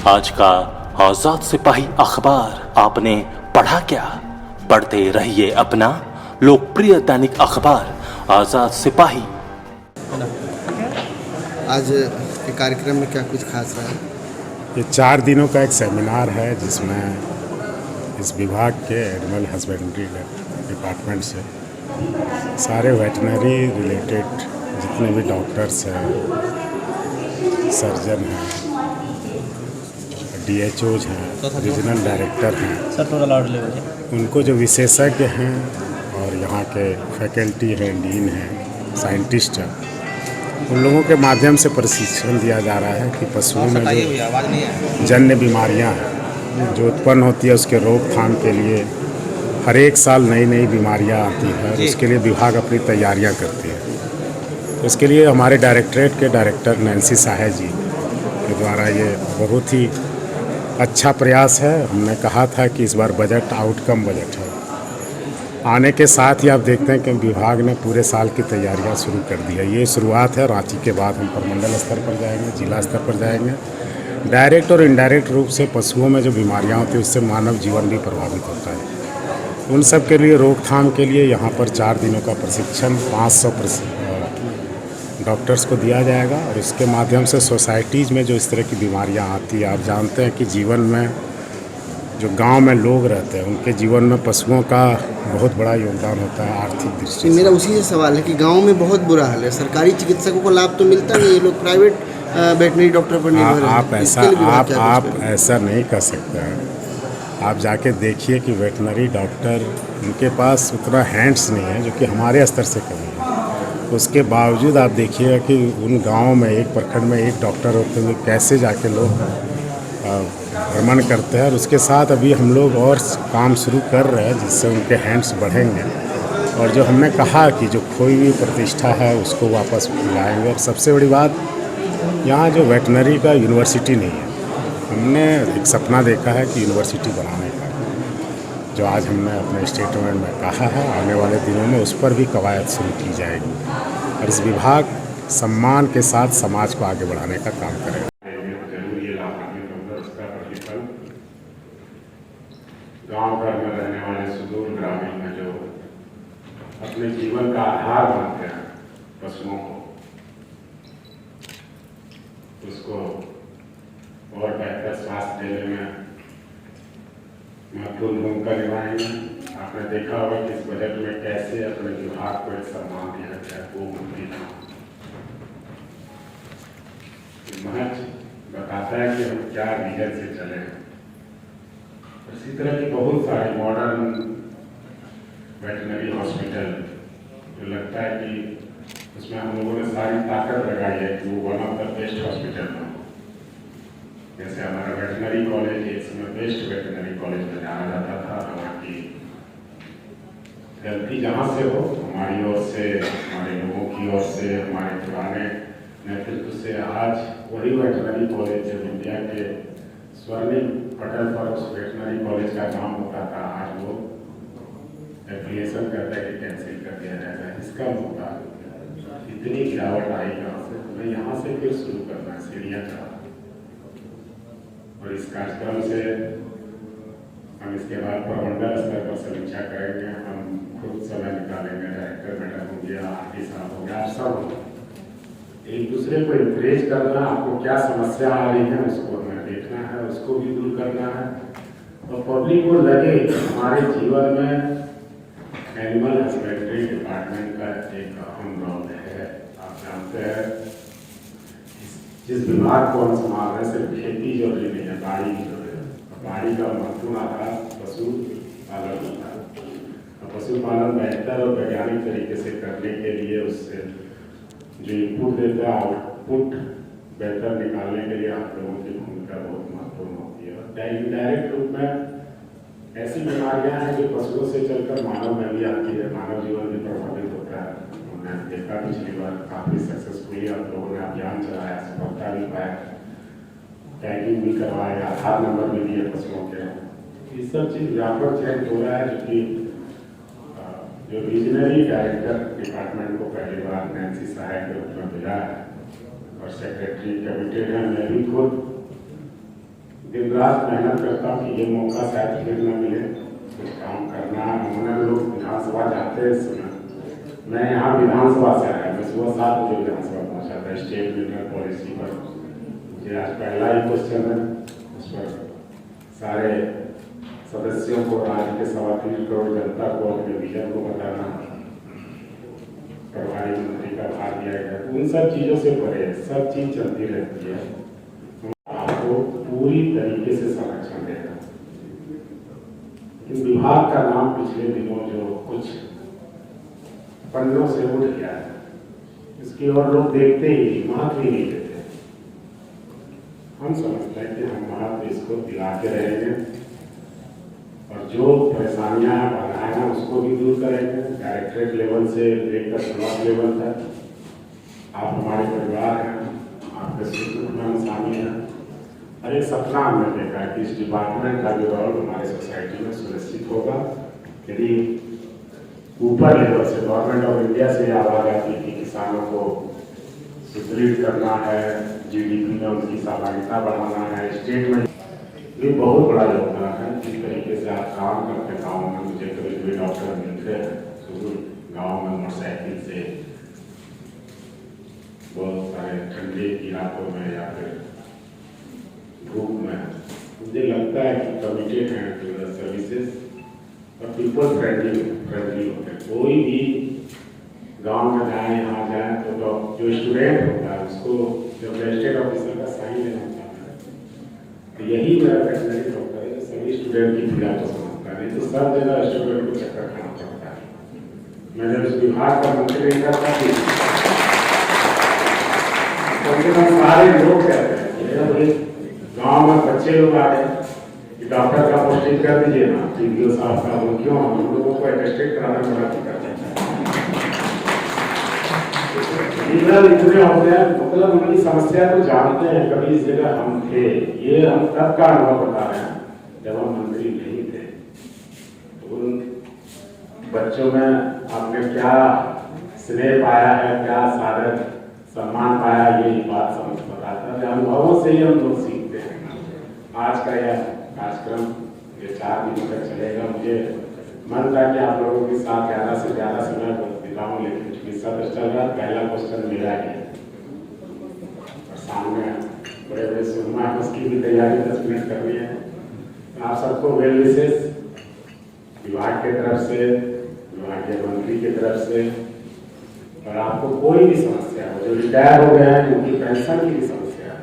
आज का आजाद सिपाही अखबार आपने पढ़ा क्या? पढ़ते रहिए अपना लोकप्रिय दैनिक अखबार आजाद सिपाही। आज के कार्यक्रम में क्या कुछ खास रहा है? ये 4 दिनों का एक सेमिनार है जिसमें इस विभाग के एनिमल हस्बेंड्री डिपार्टमेंट से सारे वेटनरी रिलेटेड जितने भी डॉक्टर्स हैं, सर्जन हैं, DHOs हैं, रीजनल डायरेक्टर हैं, उनको जो विशेषज्ञ हैं और यहाँ के फैकल्टी हैं, डीन हैं, साइंटिस्ट हैं, उन लोगों के माध्यम से प्रशिक्षण दिया जा रहा है कि पशुओं में जो जन्य बीमारियां हैं जो उत्पन्न होती है उसके रोकथाम के लिए हर एक साल नई नई बीमारियां आती हैं और उसके लिए विभाग अपनी तैयारियां करती है। तो इसके लिए हमारे डायरेक्टरेट के डायरेक्टर नैन्सी साहे जी के द्वारा ये बहुत ही अच्छा प्रयास है। हमने कहा था कि इस बार बजट आउटकम बजट है, आने के साथ ही आप देखते हैं कि विभाग ने पूरे साल की तैयारियां शुरू कर दी है। ये शुरुआत है, रांची के बाद हम प्रमंडल स्तर पर जाएंगे, जिला स्तर पर जाएंगे। डायरेक्ट और इनडायरेक्ट रूप से पशुओं में जो बीमारियां होती हैं उससे मानव जीवन भी प्रभावित होता है। उन सब के लिए रोकथाम के लिए यहाँ पर 4 दिनों का प्रशिक्षण 500 डॉक्टर्स को दिया जाएगा और इसके माध्यम से सोसाइटीज़ में जो इस तरह की बीमारियाँ आती है, आप जानते हैं कि जीवन में जो गांव में लोग रहते हैं उनके जीवन में पशुओं का बहुत बड़ा योगदान होता है आर्थिक दृष्टि से। मेरा उसी से सवाल है कि गांव में बहुत बुरा हाल है, सरकारी चिकित्सकों को लाभ तो मिलता नहीं, ये लोग प्राइवेट वेटनरी डॉक्टर पर निर्भर हैं। आप ऐसा नहीं कर सकते हैं। आप जाके देखिए कि वेटनरी डॉक्टर उनके पास उतना हैंड्स नहीं है जो कि हमारे स्तर से कमी है। उसके बावजूद आप देखिएगा कि उन गाँव में एक प्रखंड में एक डॉक्टर होते हुए कैसे जाके लोग भ्रमण करते हैं। और उसके साथ अभी हम लोग और काम शुरू कर रहे हैं जिससे उनके हैंड्स बढ़ेंगे और जो हमने कहा कि जो खोई हुई प्रतिष्ठा है उसको वापस लाएंगे। और सबसे बड़ी बात, यहाँ जो वेटनरी का यूनिवर्सिटी नहीं है, हमने एक सपना देखा है कि यूनिवर्सिटी बनाने का, जो आज हमने अपने स्टेटमेंट में कहा है। आने वाले दिनों में उस पर भी कवायद शुरू की जाएगी और इस विभाग सम्मान के साथ समाज को आगे बढ़ाने का काम करेगा। गांव घर में रहने वाले सुदूर ग्रामीण में जो अपने जीवन का आधार बनते हैं पशुओं को, उसको और बेहतर स्वास्थ्य देने में महत्वपूर्ण भूमिका निभाएंगे। आपने देखा होगा कि इस बजट में कैसे अपने विभाग को एक सम्मान दिया गया, गोमूत्र का महज बताता है कि हम क्या विजन से चले हैं। इसी तरह की बहुत सारे मॉडर्न वेटनरी हॉस्पिटल जो लगता है कि उसमें हम लोगों ने सारी ताकत लगाई है कि वो one of the best hospital हो। जैसे हमारा वेटनरी कॉलेज एक समय बेस्ट वेटनरी कॉलेज में जाना जाता था। वहाँ की गलती जहाँ से हो, हमारी ओर से, हमारे लोगों की ओर से, हमारे पुराने नेतृत्व से, आज वही वेटनरी कॉलेज जो इंडिया के स्वर्णिम पटल पर उस वेटनरी कॉलेज का नाम होता था, आज वो एप्लीकेशन करता है कि कैंसिल कर दिया जाएगा। इसका मुद्दा इतनी गिरावट आई यहाँ से, हमें यहाँ से फिर शुरू करना है सीढ़ियाँ चढ़ा। और इस कार्यक्रम से हम इसके बाद प्रमंडल स्तर पर समीक्षा करेंगे। हम खुद समय निकालेंगे, डायरेक्टर मैडम हो गया, RD साहब हो गया, आप सब हो, एक दूसरे को इंकरेज करना, आपको क्या समस्या आ रही है उसको हमें देखना है, उसको भी दूर करना है और पब्लिक को लगे हमारे जीवन में एनिमल हस्बेंड्री डिपार्टमेंट का एक अहम रोल है। आप जानते हैं जिस विभाग को हम संभाल रहे हैं सिर्फ खेती जरूरी नहीं है, बाड़ी भी जरूरी है। बाड़ी का महत्वपूर्ण आधार पशु पालन होता है और पशुपालन बेहतर और वैज्ञानिक तरीके से करने के लिए उससे जो इनपुट देता है आउटपुट बेहतर निकालने के लिए आप लोगों की भूमिका बहुत महत्वपूर्ण होती है। और इनडायरेक्ट रूप में ऐसी बीमारियां हैं जो पशुओं से चलकर मानव में भी आती है, मानव जीवन भी प्रभावित होता है। हमने देखा पिछली बार काफ़ी सक्सेसफुली आप लोगों ने अभियान चलाया, सफलता भी पाया, टैगिंग भी करवाया, आधार नंबर भी दिए पशुओं के। ये सब चीज़ व्यापक चेंज हो रहा है जो रीजनरी डायरेक्टर डिपार्टमेंट को पहली बार नैन्सी साहे के रूप में मिला है और सेक्रेटरी कमिटेड है। मैं भी खुद दिन रात मेहनत करता हूँ कि ये मौका शायद फिर न मिले, कुछ काम करना। उन्होंने लोग विधानसभा जाते हैं सुना, मैं यहाँ विधानसभा से आया, मैं सुबह 7 बजे विधानसभा पहुँचा था स्टेट मिनरल पॉलिसी पर। मुझे आज पहला ही क्वेश्चन है, उस पर सारे सदस्यों को, राज्य के 3.25 करोड़ जनता को अपने विजन को बताना, प्रभारी मंत्री का भार दिया गया। उन सब चीज़ों से परे सब चीज़ चलती रहती है, आपको पूरी तरीके से संरक्षण देगा। लेकिन विभाग का नाम पिछले दिनों जो कुछ पन्नों से उठ गया है, इसकी ओर लोग देखते ही महत्व ही नहीं देते। हम समझते हैं कि हम महत्व इसको दिलाते रहेंगे और जो परेशानियां हैं बाधाएं हैं उसको भी दूर करेंगे। डायरेक्टरेट लेवल से लेकर ब्लॉक लेवल तक आप हमारे परिवार हैं, आपके सुख दुख में हम शामिल हैं। और एक सपना हमने देखा है कि इस डिपार्टमेंट का भी रोल हमारे सोसाइटी में सुनिश्चित होगा। यदि ऊपर लेवल से गवर्नमेंट ऑफ इंडिया से आवाज आती है कि किसानों को सुदृढ़ करना है, GDP में उनकी सहभागिता बढ़ाना है, स्टेट में ये बहुत बड़ा योगदान है। जिस तरीके से आप काम करते हैं गाँव में, मुझे कभी कभी डॉक्टर मिलते हैं गाँव में मोटरसाइकिल से, बहुत सारे ठंडे की रातों में या फिर धूप में, मुझे लगता है कि कमिटेड हैं टू द सर्विसेज और पीपल फ्रेंडली होते हैं। कोई भी गांव में जाए, यहाँ जाए तो जो स्टूडेंट होता है उसको जब रजिस्टर्ड ऑफिसर का साइन लेना चाहता है तो यही मेरा वेटनरी डॉक्टर है जो सभी स्टूडेंट की पीड़ा को समझता है। नहीं तो सब जगह स्टूडेंट को चक्कर खाना पड़ता है। मैं जब इस विभाग का मंत्री नहीं करता थी, सारे लोग कहते हैं गाँव में बच्चे लोग आ गए कि डॉक्टर का पोस्टिंग कर दीजिए ना, TDO साहब का, वो क्यों हम लोगों को अटेस्टेड कराना पड़ा करते हैं। इतने होते हैं, मतलब उनकी समस्या को जानते हैं। कभी इस जगह हम थे, ये हम तब का अनुभव बता रहे हैं जब हम मंत्री नहीं थे। तो उन बच्चों में आपने क्या स्नेह पाया है, क्या सादर सम्मान पाया, ये बात समझ बताता है। अनुभवों से ही हम लोग सीखते हैं। आज का यह कार्यक्रम ये 4 दिन तक चलेगा। मुझे मन था कि आप लोगों के साथ ज़्यादा से ज़्यादा समय बिताऊं, लेकिन चूंकि सत्र चल रहा, पहला क्वेश्चन मेरा है और सामने बड़े बड़े सुरमा, उसकी भी तैयारी 10 मिनट करनी है। आप सबको वेल विशेष विभाग के तरफ से, विभागीय मंत्री की तरफ से। और आपको कोई भी समस्या हो, जो रिटायर हो गए हैं उनकी पेंशन की भी समस्या है,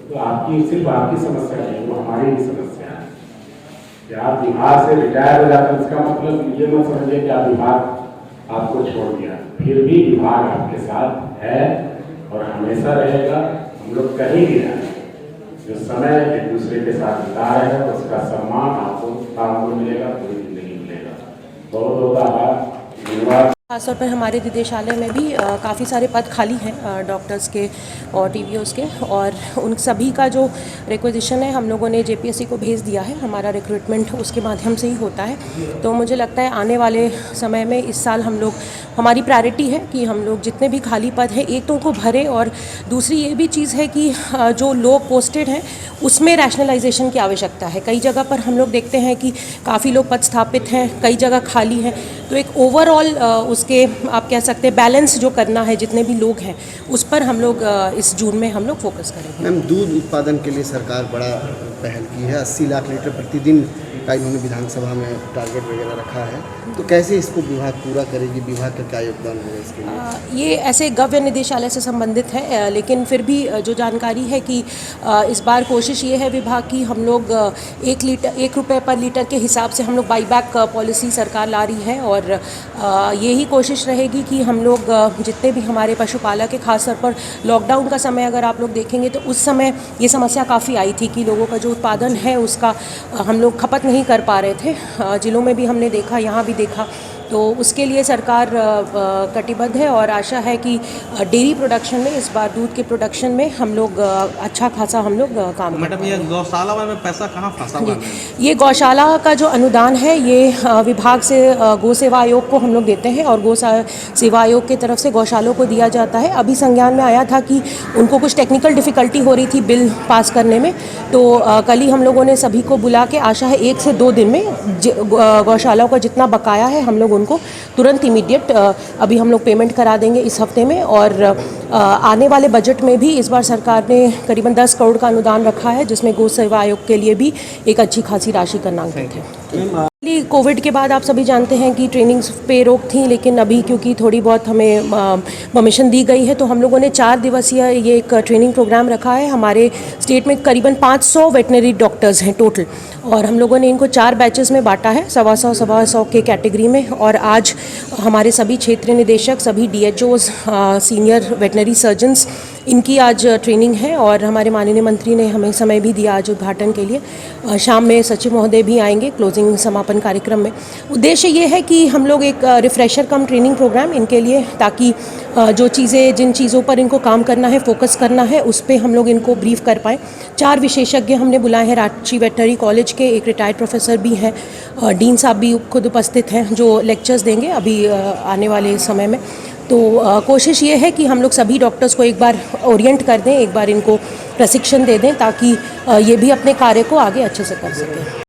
तो आपकी सिर्फ आपकी समस्या नहीं, वो हमारी भी समस्या है। कि आप विभाग से रिटायर हो जाते हैं, इसका मतलब ये मत समझिए कि आप विभाग आपको छोड़ दिया, फिर भी विभाग आपके साथ है और हमेशा रहेगा। हम लोग कहीं भी रहें, जो समय एक दूसरे के साथ बिता रहे हैं उसका सम्मान आपको काम को मिलेगा, पूरी जिंदगी मिलेगा। बहुत बहुत आभार, धन्यवाद। खासतौर पर हमारे निदेशालय में भी काफ़ी सारे पद खाली हैं डॉक्टर्स के और TVOs के, और उन सभी का जो रिक्वेजिशन है हम लोगों ने JPSC को भेज दिया है। हमारा रिक्रूटमेंट उसके माध्यम से ही होता है। तो मुझे लगता है आने वाले समय में इस साल हम लोग, हमारी प्रायोरिटी है कि हम लोग जितने भी खाली पद हैं एक तो उनको भरें, और दूसरी ये भी चीज़ है कि जो लोग पोस्टेड हैं उसमें रैशनलाइजेशन की आवश्यकता है। कई जगह पर हम लोग देखते हैं कि काफ़ी लोग पद स्थापित हैं, कई जगह खाली हैं। तो एक ओवरऑल उसके आप कह सकते हैं बैलेंस जो करना है जितने भी लोग हैं उस पर हम लोग इस जून में हम लोग फोकस करेंगे। मैम, दूध उत्पादन के लिए सरकार बड़ा पहल की है। 80 लाख लीटर प्रतिदिन का इन्होंने विधानसभा में टारगेट वगैरह रखा है, तो कैसे इसको विभाग पूरा करेगी? विभाग का क्या योगदान होगा इसके लिए? ये ऐसे गव्य निदेशालय से संबंधित है, लेकिन फिर भी जो जानकारी है कि इस बार कोशिश ये है विभाग की, हम लोग 1 रुपये पर लीटर के हिसाब से हम लोग बाईबैक पॉलिसी सरकार ला रही है। और यही कोशिश रहेगी कि हम लोग जितने भी हमारे पशुपालक है, खासतौर पर लॉकडाउन का समय अगर आप लोग देखेंगे तो उस समय ये समस्या काफ़ी आई थी कि लोगों का जो उत्पादन है उसका हम लोग खपत नहीं कर पा रहे थे। जिलों में भी हमने देखा, यहाँ भी देखा तो उसके लिए सरकार कटिबद्ध है और आशा है कि डेयरी प्रोडक्शन में इस बार दूध के प्रोडक्शन में हम लोग अच्छा खासा हम लोग काम मैडम, ये गौशाला में पैसा कहाँ फंसा हुआ है? ये गौशाला का जो अनुदान है ये विभाग से गौ सेवा आयोग को हम लोग देते हैं और गौ सेवा आयोग की तरफ से गौशालों को दिया जाता है। अभी संज्ञान में आया था कि उनको कुछ टेक्निकल डिफ़िकल्टी हो रही थी बिल पास करने में, तो कल ही हम लोगों ने सभी को बुला के आशा है 1 से 2 दिन में गौशालाओं का जितना बकाया है हम लोग उनको तुरंत इमीडिएट अभी हम लोग पेमेंट करा देंगे इस हफ्ते में। और आने वाले बजट में भी इस बार सरकार ने करीबन 10 करोड़ का अनुदान रखा है, जिसमें गौ सेवा आयोग के लिए भी एक अच्छी खासी राशि करनांकित है। कोविड के बाद आप सभी जानते हैं कि ट्रेनिंग्स पे रोक थी, लेकिन अभी क्योंकि थोड़ी बहुत हमें परमिशन दी गई है तो हम लोगों ने 4 दिवसीय ये एक ट्रेनिंग प्रोग्राम रखा है। हमारे स्टेट में करीबन 500 वेटनरी डॉक्टर्स हैं टोटल, और हम लोगों ने इनको 4 बैचेस में बांटा है, 125 के कैटेगरी में। और आज हमारे सभी क्षेत्रीय निदेशक, सभी DHOs, सीनियर वेटनरी सर्जन्स, इनकी आज ट्रेनिंग है और हमारे माननीय मंत्री ने हमें समय भी दिया आज उद्घाटन के लिए। शाम में सचिव महोदय भी आएंगे क्लोजिंग समापन कार्यक्रम में। उद्देश्य ये है कि हम लोग एक रिफ्रेशर कम ट्रेनिंग प्रोग्राम इनके लिए, ताकि जो चीज़ें जिन चीज़ों पर इनको काम करना है, फोकस करना है, उस पर हम लोग इनको ब्रीफ कर पाएँ। 4 विशेषज्ञ हमने बुलाए हैं रांची वेटनरी कॉलेज के, एक रिटायर्ड प्रोफेसर भी हैं, डीन साहब भी खुद उपस्थित हैं जो लेक्चर्स देंगे अभी आने वाले समय में। तो कोशिश ये है कि हम लोग सभी डॉक्टर्स को एक बार ओरिएंट कर दें, एक बार इनको प्रशिक्षण दे दें, ताकि ये भी अपने कार्य को आगे अच्छे से कर सकें।